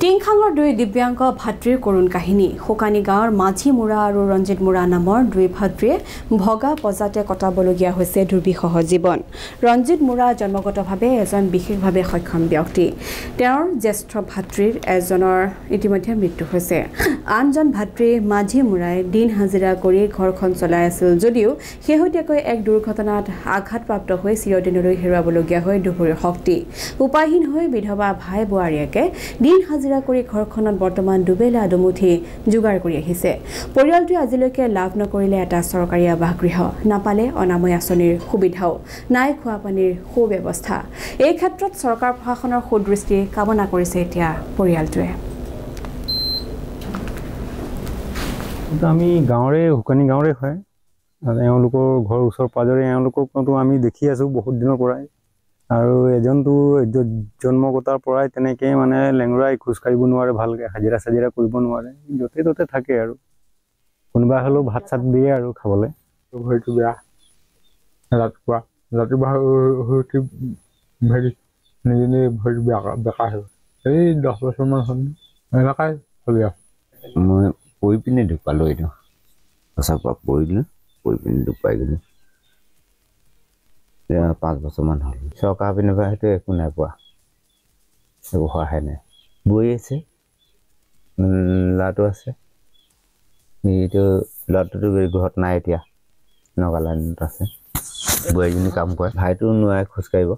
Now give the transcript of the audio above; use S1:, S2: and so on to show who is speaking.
S1: টিংখাঙৰ দুই দিব্যাংগ ভাতৃৰ কৰুণ কাহিনী হোকানি গাঁৱৰ মাঝি মুৰা আৰু ৰঞ্জিত মুৰা নামৰ দুই ভাতৃয়ে ভগা পজাতে কটাবলগীয়া হৈছে দুৰ্বিষহ জীৱন ৰঞ্জিত মুৰা জন্মগতভাৱে এজন বিশেষভাৱে সক্ষম ব্যক্তি তেওঁৰ জ্যেষ্ঠ ভাতৃৰ এজনৰ ইতিমধ্যে মৃত্যু হৈছে আনজন ভাতৃ মাঝি মুৰাই দিন হাজিৰা কৰি ঘৰখন চলাই আছিল যদিও শেহতীয়াকৈ এক দুৰ্ঘটনাত আঘাতপ্ৰাপ্ত হৈ চিৰদিনলৈ হেৰুৱাবলগীয়া হৈ দুপৰীয়া শক্তি উপায়হীন হৈ বিধৱা ভাই বোৱাৰীয়েকে দিন হাজিৰা কৰি ঘৰখনত বৰ্তমান দুবেলা দুমুঠি যোগাৰ কৰি আহিছে পৰিয়ালটোৱে আজিলৈকে লাভ নকৰিলে এটা চৰকাৰী আৱাসগৃহ নাপালে অনাময় আঁচনিৰ সুবিধাও নাই খোৱা পানীৰ সুব্যৱস্থা এই ক্ষেত্ৰত চৰকাৰ প্ৰশাসনৰ সুদৃষ্টি কামনা কৰিছে এতিয়া পৰিয়ালটোৱে
S2: আমি গাঁৱৰে হুকানি গাঁৱৰে হয় এওঁলোকৰ ঘৰ ওচৰ পাজৰে এওঁলোককতো আমি দেখি আছোঁ বহুত দিনৰ পৰাই আৰু এজনটো জন্মগতাৰ পৰাই তেনেকৈ মানে লেঙুৰাই খোজ কাঢ়িব নোৱাৰে ভালকৈ হাজিৰা চাজিৰা কৰিব নোৱাৰে য'তে ত'তে থাকে আৰু কোনোবা হ'লেও ভাত চাত দিয়ে আৰু খাবলৈ
S3: ভৰিটো বেয়া ৰাতিপুৱা উঠি ভৰি নিজে নিজে ভৰিটো বেকা হৈ এই 10 বছৰমান হ'ল এনেকুৱাই চলি আছে
S4: মই পৰি পিনে ঢুকালোঁ এইটো সঁচাৰ পৰা পৰিলোঁ পৰি পিনে ঢুকাই গ'লোঁ 5 বছৰমান হ'ল চৰকাৰ পিনৰ পৰা সেইটো একো নাই পোৱা একো সহায় নাই বৈ আছে ল'ৰাটো আছে এইটো ল'ৰাটোতো ঘৰত নাই এতিয়া নগালেণ্ডত আছে বোৱাৰীজনী কাম কৰে ভাইটো নোৱাৰে খোজকাঢ়িব